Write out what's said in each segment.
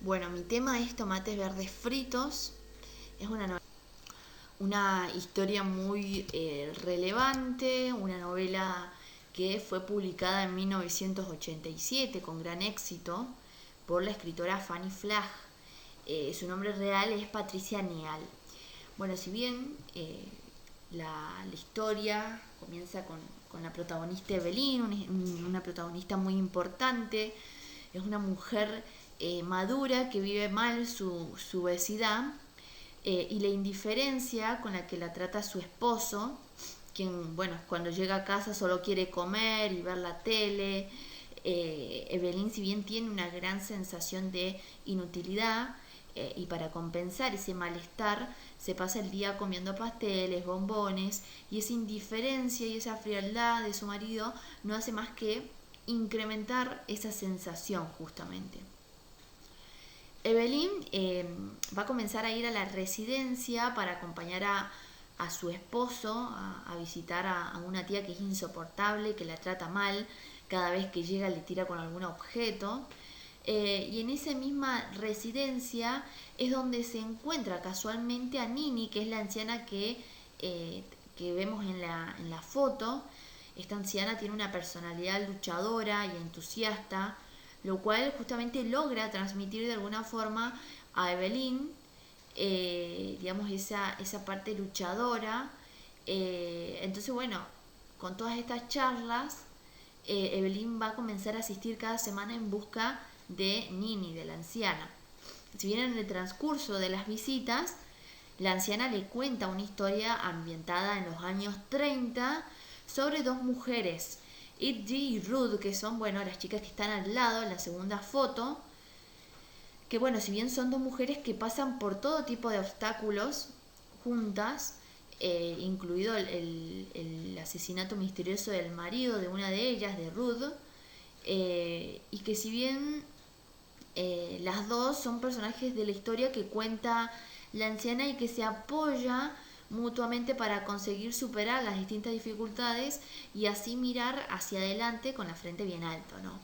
Bueno, mi tema es Tomates Verdes Fritos. Es una historia muy relevante, una novela que fue publicada en 1987 con gran éxito por la escritora Fanny Flagg. Su nombre real es Patricia Neal. Bueno, si bien la historia comienza con la protagonista Evelyn, una protagonista muy importante, es una mujer madura que vive mal su obesidad y la indiferencia con la que la trata su esposo, quien, bueno, cuando llega a casa solo quiere comer y ver la tele. Evelyn, si bien tiene una gran sensación de inutilidad, y para compensar ese malestar se pasa el día comiendo pasteles, bombones, y esa indiferencia y esa frialdad de su marido no hace más que incrementar esa sensación justamente. Evelyn va a comenzar a ir a la residencia para acompañar a su esposo a visitar a una tía que es insoportable, que la trata mal, cada vez que llega le tira con algún objeto. Y en esa misma residencia es donde se encuentra casualmente a Nini, que es la anciana que vemos en la foto. Esta anciana tiene una personalidad luchadora y entusiasta, lo cual justamente logra transmitir de alguna forma a Evelyn, digamos, esa parte luchadora. Entonces, bueno, con todas estas charlas, Evelyn va a comenzar a asistir cada semana en busca de Nini, de la anciana. Si bien en el transcurso de las visitas, la anciana le cuenta una historia ambientada en los años 30 sobre dos mujeres, Itzy y Ruth, que son, bueno, las chicas que están al lado en la segunda foto, que, bueno, si bien son dos mujeres que pasan por todo tipo de obstáculos juntas, incluido el asesinato misterioso del marido de una de ellas, de Ruth, y que si bien las dos son personajes de la historia que cuenta la anciana y que se apoya mutuamente para conseguir superar las distintas dificultades y así mirar hacia adelante con la frente bien alto, ¿no?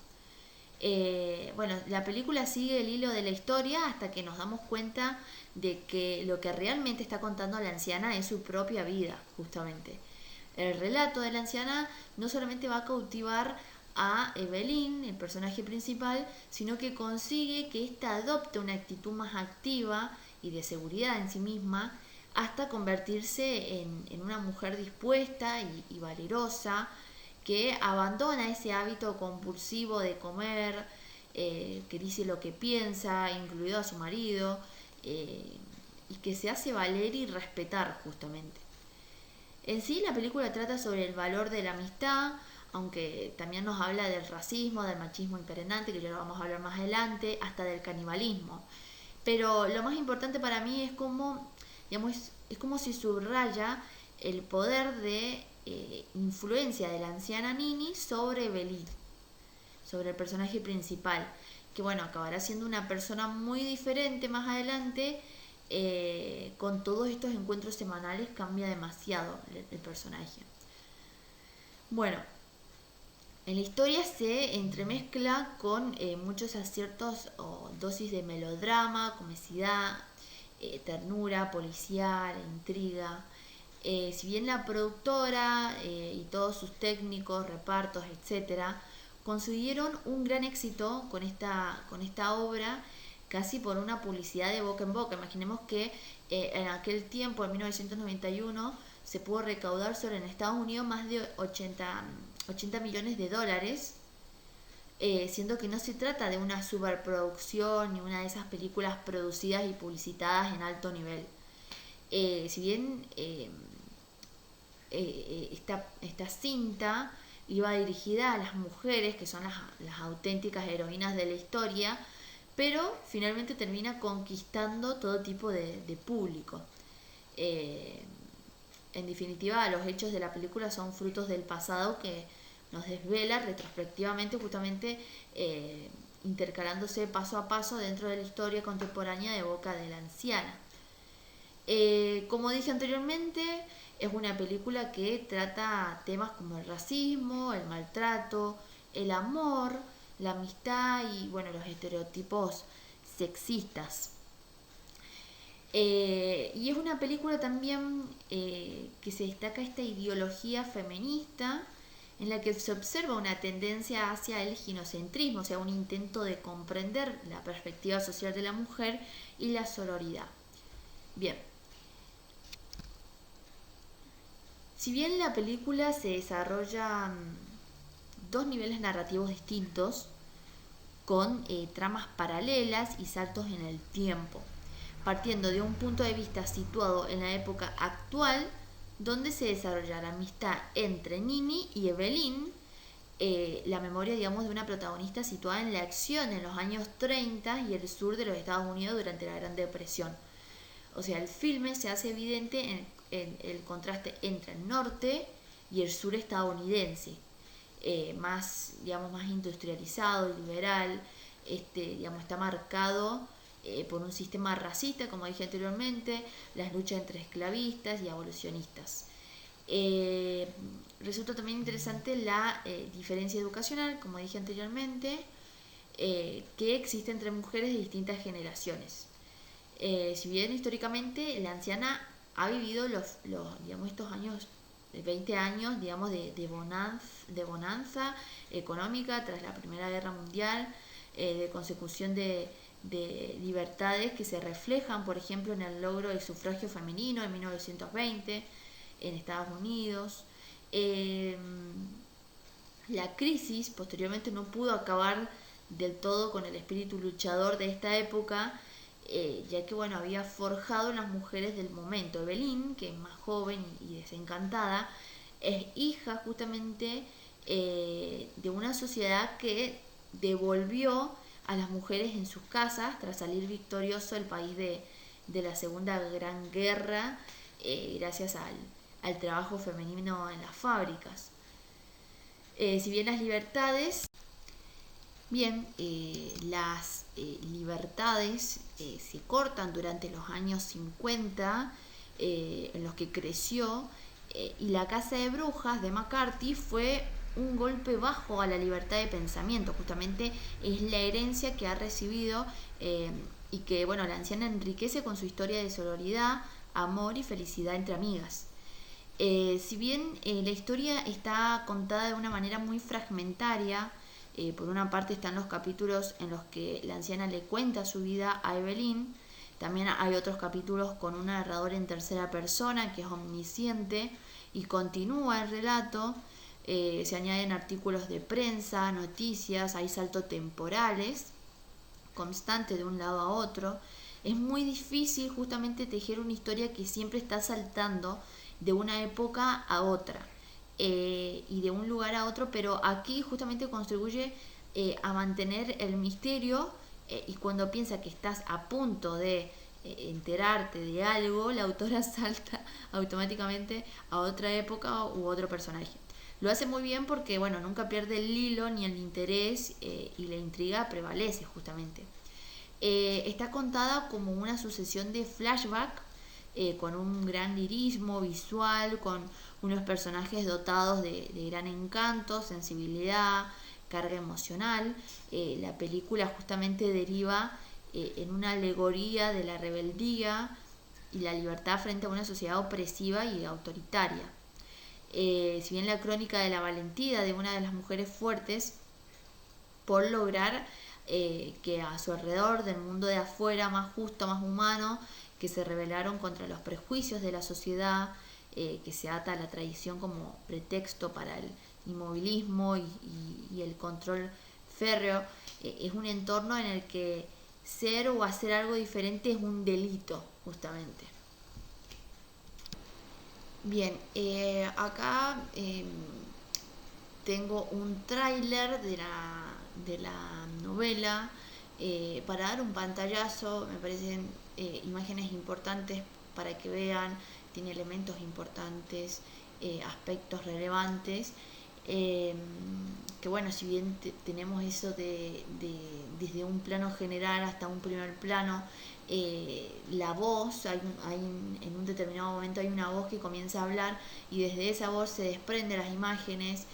Bueno, la película sigue el hilo de la historia hasta que nos damos cuenta de que lo que realmente está contando la anciana es su propia vida, justamente. El relato de la anciana no solamente va a cautivar a Evelyn, el personaje principal, sino que consigue que ésta adopte una actitud más activa y de seguridad en sí misma hasta convertirse en una mujer dispuesta y valerosa, que abandona ese hábito compulsivo de comer, que dice lo que piensa, incluido a su marido, y que se hace valer y respetar justamente. En sí, la película trata sobre el valor de la amistad, aunque también nos habla del racismo, del machismo imperante, que ya lo vamos a hablar más adelante, hasta del canibalismo. Pero lo más importante para mí es como, digamos, es como si subraya el poder de influencia de la anciana Nini sobre Evelyn, sobre el personaje principal, que, bueno, acabará siendo una persona muy diferente más adelante. Con todos estos encuentros semanales cambia demasiado el personaje. Bueno, en la historia se entremezcla con muchos aciertos o dosis de melodrama, comicidad, ternura, policial, intriga. Si bien la productora y todos sus técnicos, repartos, etcétera, consiguieron un gran éxito con esta obra, casi por una publicidad de boca en boca. Imaginemos que en aquel tiempo, en 1991, se pudo recaudar solo en Estados Unidos más de 80 millones de dólares, siendo que no se trata de una superproducción ni una de esas películas producidas y publicitadas en alto nivel. Si bien esta cinta iba dirigida a las mujeres, que son las auténticas heroínas de la historia, pero finalmente termina conquistando todo tipo de público. En definitiva, los hechos de la película son frutos del pasado que nos desvela retrospectivamente, justamente intercalándose paso a paso dentro de la historia contemporánea de boca de la anciana. Como dije anteriormente, es una película que trata temas como el racismo, el maltrato, el amor, la amistad y, bueno, los estereotipos sexistas. Y es una película también que se destaca esta ideología feminista en la que se observa una tendencia hacia el ginocentrismo, o sea, un intento de comprender la perspectiva social de la mujer y la sororidad. Bien, si bien la película se desarrolla dos niveles narrativos distintos, con tramas paralelas y saltos en el tiempo, partiendo de un punto de vista situado en la época actual, donde se desarrolla la amistad entre Nini y Evelyn, la memoria, digamos, de una protagonista situada en la acción en los años 30 y el sur de los Estados Unidos durante la Gran Depresión. O sea, el filme se hace evidente en el contraste entre el norte y el sur estadounidense, más, digamos, más industrializado, liberal, digamos, está marcado por un sistema racista, como dije anteriormente, las luchas entre esclavistas y abolicionistas. Resulta también interesante la diferencia educacional, como dije anteriormente, que existe entre mujeres de distintas generaciones. Si bien históricamente la anciana ha vivido digamos, estos años, 20 años, digamos, de bonanza económica tras la Primera Guerra Mundial, de consecución de libertades que se reflejan, por ejemplo, en el logro del sufragio femenino en 1920 en Estados Unidos. La crisis posteriormente no pudo acabar del todo con el espíritu luchador de esta época, ya que bueno, había forjado en las mujeres del momento. Evelyn, que es más joven y desencantada, es hija justamente de una sociedad que devolvió a las mujeres en sus casas tras salir victorioso el país de la Segunda Gran Guerra, gracias al trabajo femenino en las fábricas. Si bien las libertades, las libertades se cortan durante los años 50, en los que creció, y la Casa de Brujas de McCarthy fue un golpe bajo a la libertad de pensamiento. Justamente es la herencia que ha recibido, y que bueno, la anciana enriquece con su historia de sororidad, amor y felicidad entre amigas. Si bien la historia está contada de una manera muy fragmentaria, por una parte están los capítulos en los que la anciana le cuenta su vida a Evelyn. También hay otros capítulos con un narrador en tercera persona que es omnisciente y continúa el relato. Se añaden artículos de prensa, noticias, hay saltos temporales constantes de un lado a otro. Es muy difícil justamente tejer una historia que siempre está saltando de una época a otra. Y de un lugar a otro, pero aquí justamente contribuye a mantener el misterio, y cuando piensa que estás a punto de enterarte de algo, la autora salta automáticamente a otra época u otro personaje. Lo hace muy bien porque bueno, nunca pierde el hilo ni el interés, y la intriga prevalece justamente. Está contada como una sucesión de flashback, con un gran lirismo visual, con unos personajes dotados de gran encanto, sensibilidad, carga emocional. La película justamente deriva en una alegoría de la rebeldía y la libertad frente a una sociedad opresiva y autoritaria. Si bien la crónica de la valentía de una de las mujeres fuertes por lograr que a su alrededor, del mundo de afuera, más justo, más humano, que se rebelaron contra los prejuicios de la sociedad, que se ata a la tradición como pretexto para el inmovilismo y el control férreo. Es un entorno en el que ser o hacer algo diferente es un delito, justamente. Bien, acá tengo un tráiler de la novela, para dar un pantallazo. Me parecen imágenes importantes para que vean, tiene elementos importantes, aspectos relevantes, que bueno, si bien tenemos eso desde un plano general hasta un primer plano, la voz, en un determinado momento hay una voz que comienza a hablar y desde esa voz se desprenden las imágenes.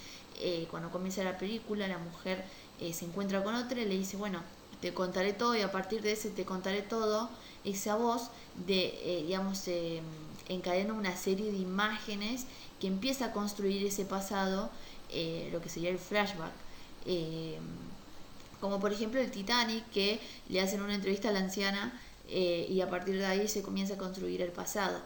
Cuando comienza la película, la mujer se encuentra con otra y le dice, bueno, te contaré todo y a partir de ese te contaré todo, esa voz encadena una serie de imágenes que empieza a construir ese pasado, lo que sería el flashback. Eh, Como por ejemplo el Titanic, que le hacen una entrevista a la anciana y a partir de ahí se comienza a construir el pasado.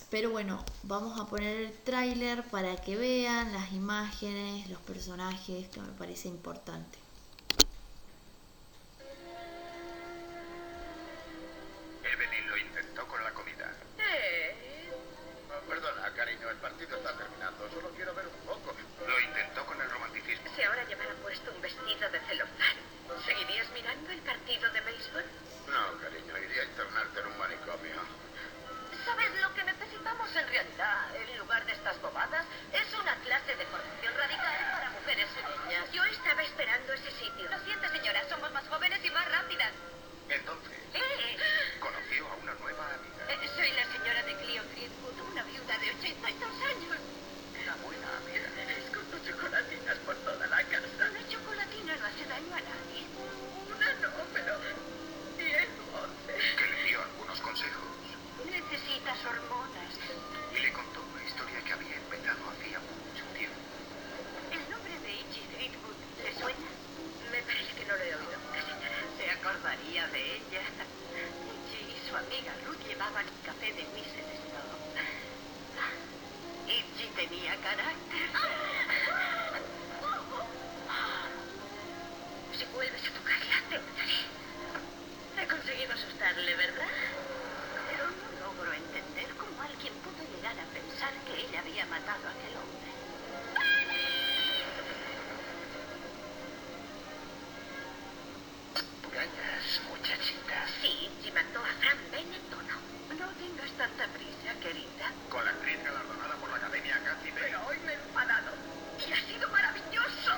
Pero bueno, vamos a poner el tráiler para que vean las imágenes, los personajes, que me parece importante. Evelyn lo intentó con la comida. Perdona, cariño, el partido está terminando. Solo quiero ver un poco. Lo intentó con el romanticismo. Si ahora llevara puesto un vestido de celofán, ¿seguirías mirando el partido de béisbol? No, cariño, iría a internarte en un manicomio. ¿Sabes lo que necesitamos en realidad? En lugar de estas bobadas, es una clase de formación radical para mujeres y niñas. Yo estaba esperando ese sitio. Lo siento, señora, somos más jóvenes y más rápidas. Entonces, conoció a una nueva amiga. Soy la señora de Cleo Creedwood, una viuda de 82 años. Una buena amiga. Escondo chocolatinas por toda la casa. Una chocolatina no hace daño a nadie. Una no, pero 10 o 11. Que le dio algunos consejos. Necesitas hormonas. Y le contó una historia que había empezado hacía mucho tiempo. ¿El nombre de Iggy Creedwood le suena? Me parece que no lo he oído. La señora se acordaría de ella. Iggy y su amiga Ruth llevaban el café de Mrs. Snow. Iggy tenía carácter. Si vuelves a tocarla, te mataré. He conseguido asustarle, ¿verdad? Pero no logro entender cómo alguien pudo llegar a pensar que ella había matado a aquel hombre. Callas, muchachita. Sí, si mató a Frank Bennett o no. No tengas tanta prisa, querida. Con la actriz galardonada por la Academia Kathy Bates. Pero hoy me he enfadado. Y ha sido maravilloso.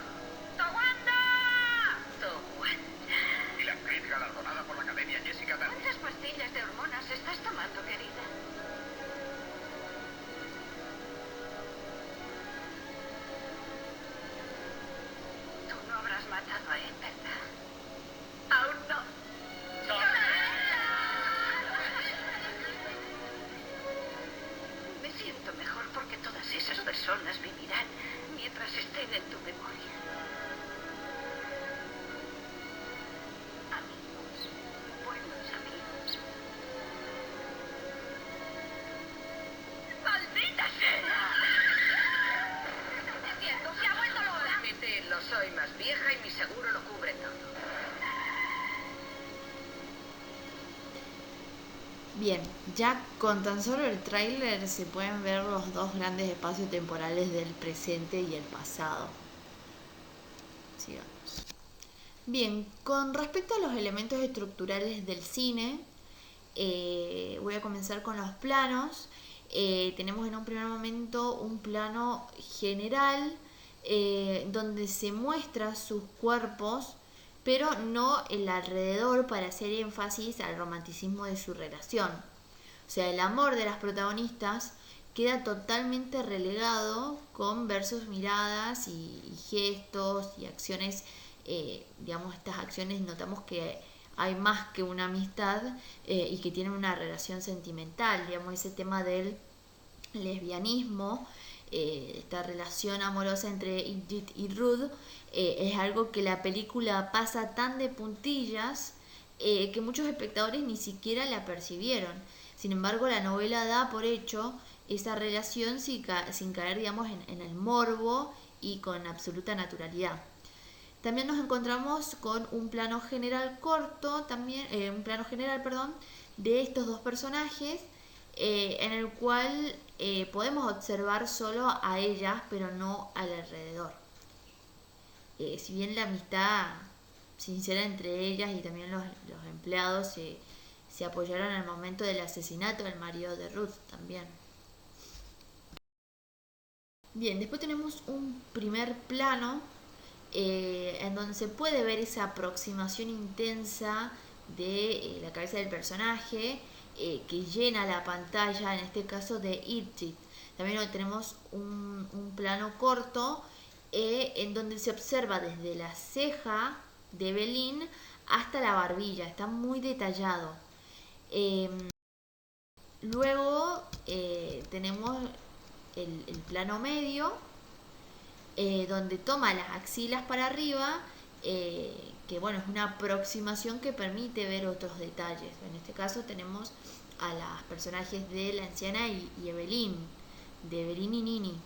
¡Towanda! ¡Towanda! Y la actriz galardonada por la Academia Jessica Tandy. ¿Cuántas pastillas de hormonas estás tomando, querida? Tú no habrás matado a él, ¿verdad? Aún no. Me siento mejor porque todas esas personas vivirán mientras estén en tu memoria. Amigos, buenos amigos. ¡Maldita sea! ¿Qué estás diciendo? ¡Se ha vuelto loca! Admitirlo, soy más vieja y mi seguro lo cubre todo. Bien, ya con tan solo el tráiler se pueden ver los dos grandes espacios temporales del presente y el pasado. Sigamos. Bien, con respecto a los elementos estructurales del cine, voy a comenzar con los planos. Tenemos en un primer momento un plano general donde se muestra sus cuerpos, pero no el alrededor, para hacer énfasis al romanticismo de su relación. O sea, el amor de las protagonistas queda totalmente relegado con ver sus miradas y gestos y acciones. Estas acciones notamos que hay más que una amistad y que tienen una relación sentimental. Ese tema del lesbianismo, esta relación amorosa entre Edith y Ruth, es algo que la película pasa tan de puntillas que muchos espectadores ni siquiera la percibieron. Sin embargo, la novela da por hecho esa relación sin caer, en el morbo y con absoluta naturalidad. También nos encontramos con un plano general corto, de estos dos personajes, en el cual podemos observar solo a ellas, pero no al alrededor. Si bien la amistad sincera entre ellas y también los empleados se apoyaron en el momento del asesinato del marido de Ruth también. Bien, después tenemos un primer plano en donde se puede ver esa aproximación intensa de la cabeza del personaje que llena la pantalla, en este caso de Edith. También tenemos un plano corto en donde se observa desde la ceja de Evelyn hasta la barbilla, está muy detallado. Luego tenemos el plano medio, donde toma las axilas para arriba, que bueno, es una aproximación que permite ver otros detalles. En este caso tenemos a los personajes de la anciana y Evelyn, de Evelyn y Nini.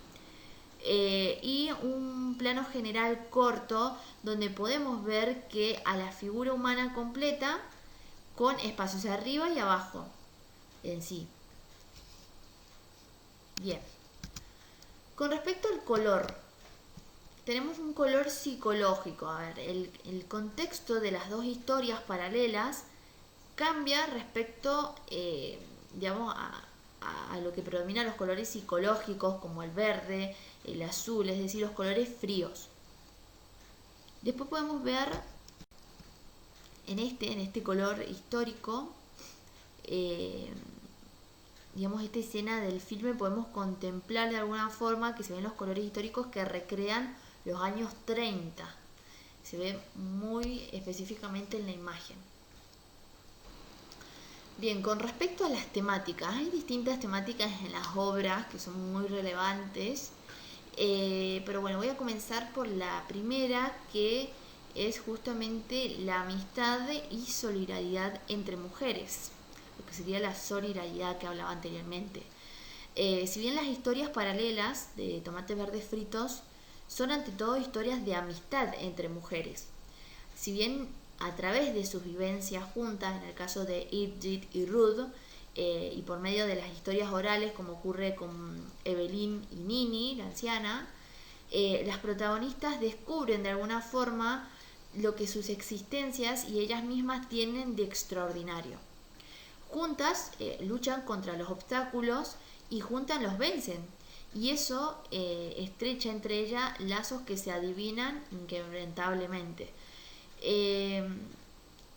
Y un plano general corto donde podemos ver que a la figura humana completa con espacios arriba y abajo en sí. Bien. Con respecto al color, tenemos un color psicológico. A ver, el contexto de las dos historias paralelas cambia respecto, digamos, a lo que predomina los colores psicológicos, como el verde, el azul, es decir, los colores fríos. Después podemos ver en este color histórico, digamos, esta escena del filme, podemos contemplar de alguna forma que se ven los colores históricos que recrean los años 30. Se ve muy específicamente en la imagen. Bien, con respecto a las temáticas, hay distintas temáticas en las obras que son muy relevantes, pero bueno, voy a comenzar por la primera, que es justamente la amistad y solidaridad entre mujeres, lo que sería la solidaridad que hablaba anteriormente. Si bien las historias paralelas de Tomates Verdes Fritos son ante todo historias de amistad entre mujeres, si bien a través de sus vivencias juntas, en el caso de Edith y Ruth, y por medio de las historias orales, como ocurre con Evelyn y Nini, la anciana, las protagonistas descubren de alguna forma lo que sus existencias y ellas mismas tienen de extraordinario. Juntas luchan contra los obstáculos y juntas los vencen. Y eso estrecha entre ellas lazos que se adivinan inquebrantablemente.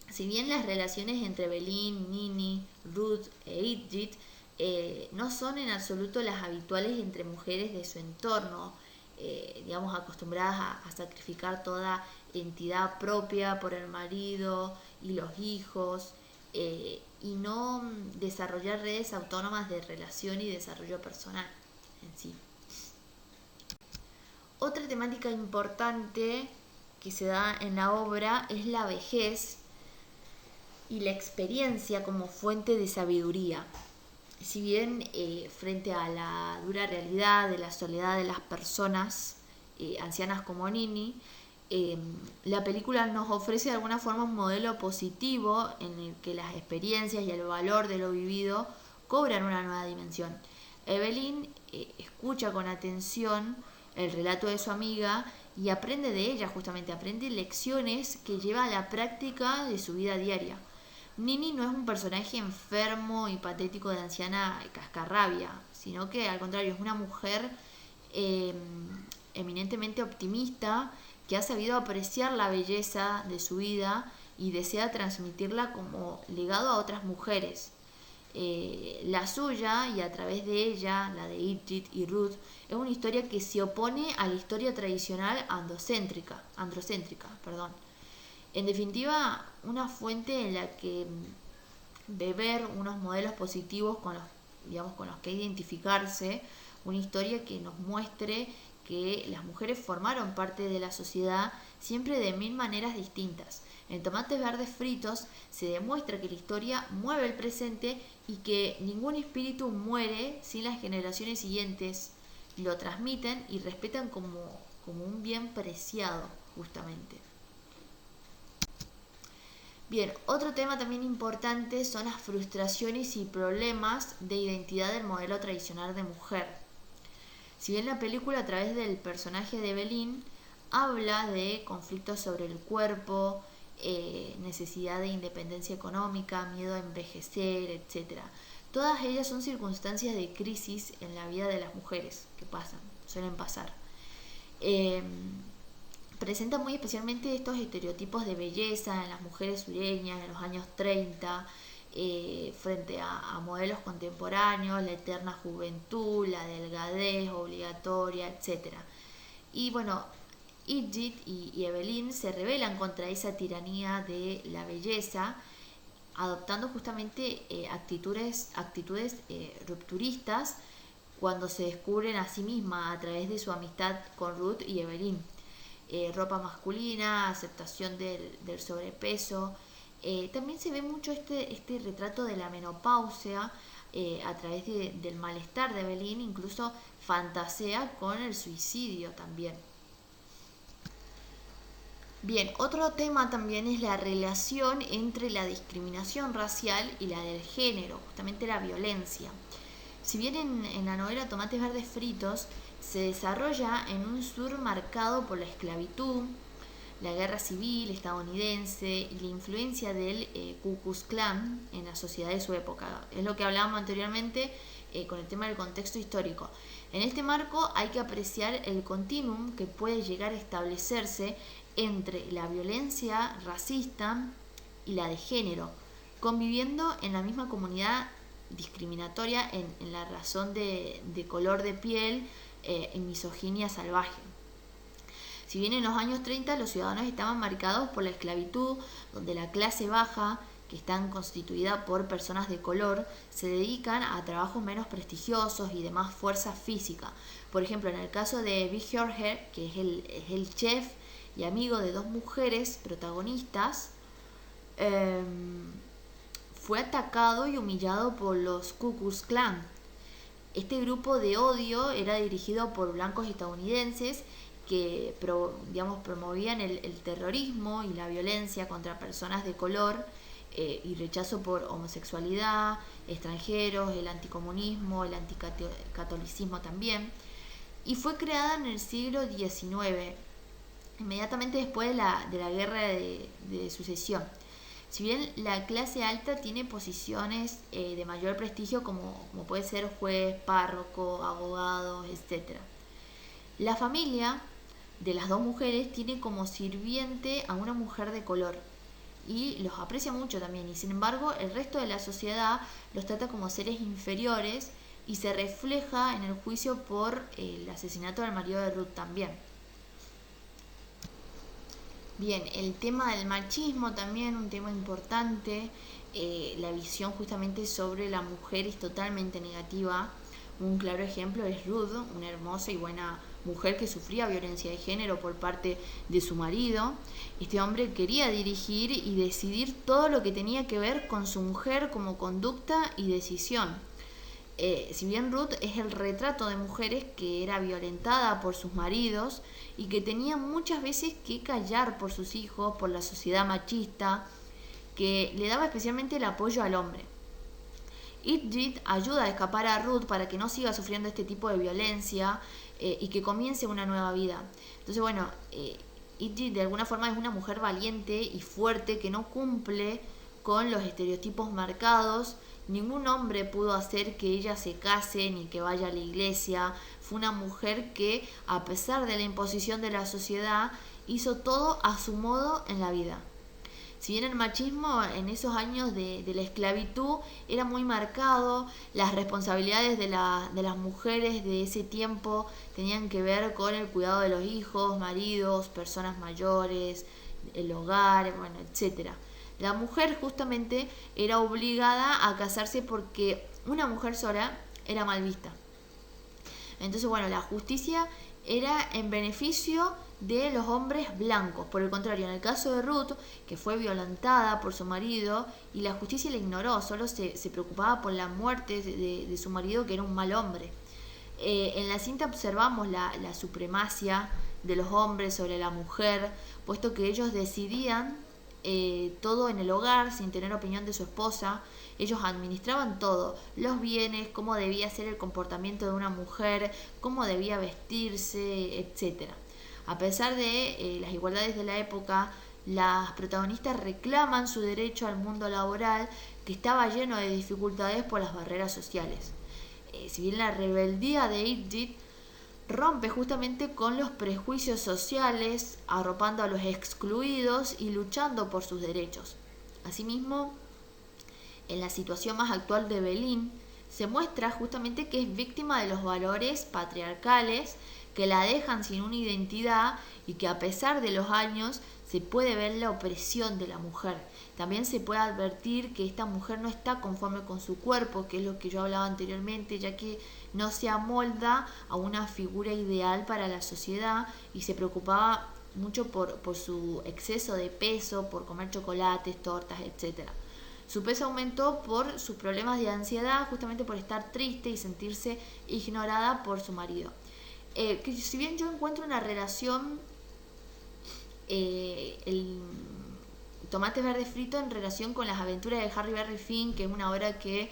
Si bien las relaciones entre Evelyn, Nini, Ruth e Edith no son en absoluto las habituales entre mujeres de su entorno, digamos, acostumbradas a sacrificar toda entidad propia por el marido y los hijos, y no desarrollar redes autónomas de relación y desarrollo personal en sí. Otra temática importante que se da en la obra es la vejez y la experiencia como fuente de sabiduría. Si bien frente a la dura realidad de la soledad de las personas ancianas como Nini, la película nos ofrece de alguna forma un modelo positivo en el que las experiencias y el valor de lo vivido cobran una nueva dimensión. Evelyn escucha con atención el relato de su amiga y aprende de ella, justamente aprende lecciones que lleva a la práctica de su vida diaria. Nini no es un personaje enfermo y patético de anciana cascarrabia, sino que al contrario es una mujer eminentemente optimista, que ha sabido apreciar la belleza de su vida y desea transmitirla como legado a otras mujeres. La suya, y a través de ella, la de Edith y Ruth, es una historia que se opone a la historia tradicional androcéntrica. En definitiva, una fuente en la que beber unos modelos positivos con los que identificarse, una historia que nos muestre que las mujeres formaron parte de la sociedad siempre de mil maneras distintas. En Tomates Verdes Fritos se demuestra que la historia mueve el presente y que ningún espíritu muere sin las generaciones siguientes lo transmiten y respetan como un bien preciado, justamente. Bien, otro tema también importante son las frustraciones y problemas de identidad del modelo tradicional de mujer. Si bien la película, a través del personaje de Evelyn, habla de conflictos sobre el cuerpo, necesidad de independencia económica, miedo a envejecer, etc. Todas ellas son circunstancias de crisis en la vida de las mujeres que suelen pasar. Presenta muy especialmente estos estereotipos de belleza en las mujeres sureñas en los años 30, frente a modelos contemporáneos, la eterna juventud, la delgadez obligatoria, etc. Y bueno, Idjit y Evelyn se rebelan contra esa tiranía de la belleza, adoptando justamente actitudes rupturistas cuando se descubren a sí mismas a través de su amistad con Ruth y Evelyn. Ropa masculina, aceptación del sobrepeso. También se ve mucho este retrato de la menopausia a través del malestar de Evelyn, incluso fantasea con el suicidio también. Bien, otro tema también es la relación entre la discriminación racial y la del género, justamente la violencia. Si bien en la novela Tomates Verdes Fritos se desarrolla en un sur marcado por la esclavitud, la guerra civil estadounidense y la influencia del Ku Klux Klan en la sociedad de su época. Es lo que hablábamos anteriormente con el tema del contexto histórico. En este marco hay que apreciar el continuum que puede llegar a establecerse entre la violencia racista y la de género, conviviendo en la misma comunidad discriminatoria en la razón de color de piel en misoginia salvaje. Si bien en los años 30 los ciudadanos estaban marcados por la esclavitud, donde la clase baja, que están constituida por personas de color, se dedican a trabajos menos prestigiosos y de más fuerza física. Por ejemplo, en el caso de Big Jorge, que es el chef y amigo de dos mujeres protagonistas, fue atacado y humillado por los Ku Klux Klan. Este grupo de odio era dirigido por blancos estadounidenses que promovían el terrorismo y la violencia contra personas de color y rechazo por homosexualidad, extranjeros, el anticomunismo, el anticatolicismo también. Y fue creada en el siglo XIX, inmediatamente después de la guerra de sucesión. Si bien la clase alta tiene posiciones de mayor prestigio como puede ser juez, párroco, abogado, etc. La familia de las dos mujeres tiene como sirviente a una mujer de color y los aprecia mucho también, y sin embargo el resto de la sociedad los trata como seres inferiores y se refleja en el juicio por el asesinato del marido de Ruth también. Bien, el tema del machismo también, un tema importante, la visión justamente sobre la mujer es totalmente negativa. Un claro ejemplo es Ruth, una hermosa y buena mujer que sufría violencia de género por parte de su marido. Este hombre quería dirigir y decidir todo lo que tenía que ver con su mujer como conducta y decisión. Si bien Ruth es el retrato de mujeres que era violentada por sus maridos y que tenía muchas veces que callar por sus hijos, por la sociedad machista, que le daba especialmente el apoyo al hombre. Idjit ayuda a escapar a Ruth para que no siga sufriendo este tipo de violencia y que comience una nueva vida. Entonces, bueno, Idjit de alguna forma es una mujer valiente y fuerte que no cumple con los estereotipos marcados. Ningún hombre pudo hacer que ella se case ni que vaya a la iglesia. Fue una mujer que, a pesar de la imposición de la sociedad, hizo todo a su modo en la vida. Si bien el machismo en esos años de la esclavitud era muy marcado, las responsabilidades de las mujeres de ese tiempo tenían que ver con el cuidado de los hijos, maridos, personas mayores, el hogar, bueno, etc. La mujer justamente era obligada a casarse porque una mujer sola era mal vista. Entonces, bueno, la justicia era en beneficio de los hombres blancos. Por el contrario, en el caso de Ruth, que fue violentada por su marido y la justicia la ignoró, solo se preocupaba por la muerte de su marido, que era un mal hombre. En la cinta observamos la supremacia de los hombres sobre la mujer, puesto que ellos decidían todo en el hogar sin tener opinión de su esposa. Ellos administraban todo, los bienes, cómo debía ser el comportamiento de una mujer, cómo debía vestirse, etc. A pesar de las igualdades de la época, las protagonistas reclaman su derecho al mundo laboral, que estaba lleno de dificultades por las barreras sociales. Si bien la rebeldía de Idjit rompe justamente con los prejuicios sociales, arropando a los excluidos y luchando por sus derechos. Asimismo, en la situación más actual de Evelyn, se muestra justamente que es víctima de los valores patriarcales que la dejan sin una identidad y que a pesar de los años se puede ver la opresión de la mujer. También se puede advertir que esta mujer no está conforme con su cuerpo, que es lo que yo hablaba anteriormente, ya que no se amolda a una figura ideal para la sociedad y se preocupaba mucho por su exceso de peso, por comer chocolates, tortas, etc. Su peso aumentó por sus problemas de ansiedad, justamente por estar triste y sentirse ignorada por su marido. Que si bien yo encuentro una relación, el Tomates Verdes Fritos en relación con las aventuras de Huckleberry Finn, que es una obra que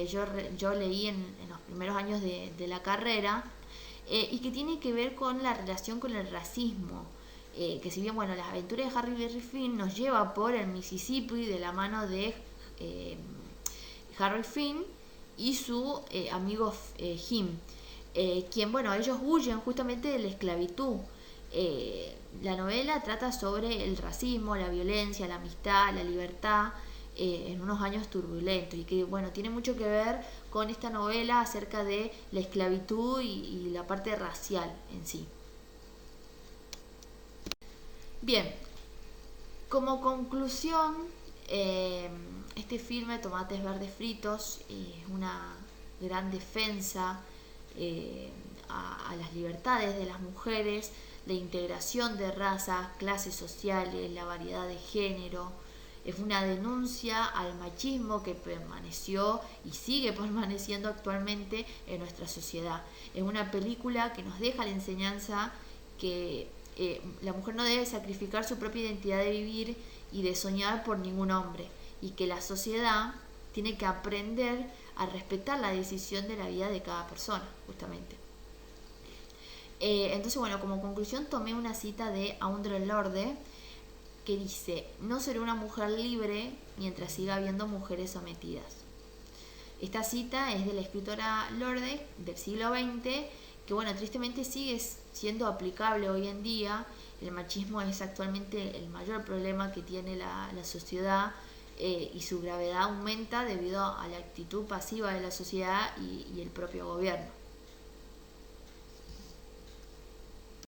yo leí en los primeros años de la carrera, y que tiene que ver con la relación con el racismo. Que si bien bueno, las aventuras de Huckleberry Finn nos lleva por el Mississippi de la mano de Harry Finn y su amigo Jim, quien bueno, ellos huyen justamente de la esclavitud. La novela trata sobre el racismo, la violencia, la amistad, la libertad en unos años turbulentos, y que bueno, tiene mucho que ver con esta novela acerca de la esclavitud y la parte racial en sí. Bien, como conclusión, este filme Tomates Verdes Fritos es una gran defensa a las libertades de las mujeres, la integración de razas, clases sociales, la variedad de género. Es una denuncia al machismo que permaneció y sigue permaneciendo actualmente en nuestra sociedad. Es una película que nos deja la enseñanza que la mujer no debe sacrificar su propia identidad de vivir y de soñar por ningún hombre, y que la sociedad tiene que aprender a respetar la decisión de la vida de cada persona, justamente. Entonces, bueno, como conclusión tomé una cita de Audre Lorde que dice: no seré una mujer libre mientras siga habiendo mujeres sometidas. Esta cita es de la escritora Lorde del siglo XX, que bueno, tristemente sigue siendo aplicable hoy en día. El machismo es actualmente el mayor problema que tiene la sociedad, y su gravedad aumenta debido a la actitud pasiva de la sociedad y el propio gobierno.